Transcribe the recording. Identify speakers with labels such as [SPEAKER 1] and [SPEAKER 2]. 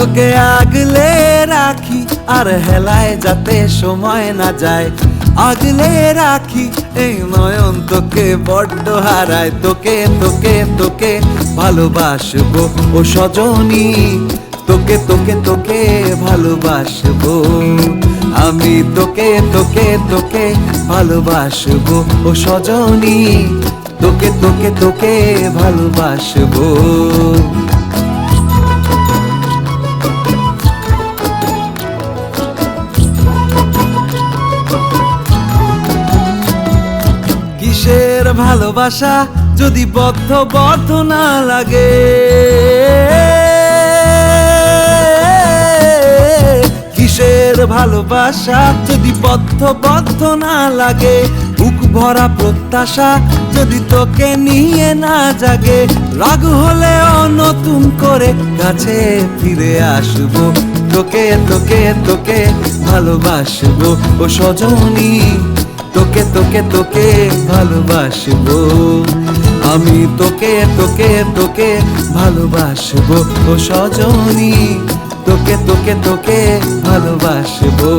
[SPEAKER 1] তোকে আগলে রাখি আর হেলায় যাতে সময় না যায়, আগলে রাখি এই নয়ন তোকে বড্ড হারায়। তোকে তোকে তোকে ভালোবাসবো ও সজনী, তোকে তোকে তোকে ভালোবাসবো আমি, তোকে তোকে তোকে ভালোবাসবো ও সজনী, তোকে তোকে তোকে ভালোবাসবো। কিসের ভালোবাসা যদি বদ্ধ বদ্ধ না লাগে, কিসের ভালোবাসা যদি বদ্ধ বদ্ধ না লাগে, বুক ভরা প্রত্যাশা যদি তোকে নিয়ে না জাগে, রাগ হলেও নতুন করে কাছে ফিরে আসবো, তোকে তোকে তোকে ভালোবাসবো ও সজনী, তোকে তোকে তোকে ভালোবাসবো আমি, তোকে তোকে তোকে ভালোবাসবো ও সজনী, তোকে তোকে তোকে ভালোবাসবো।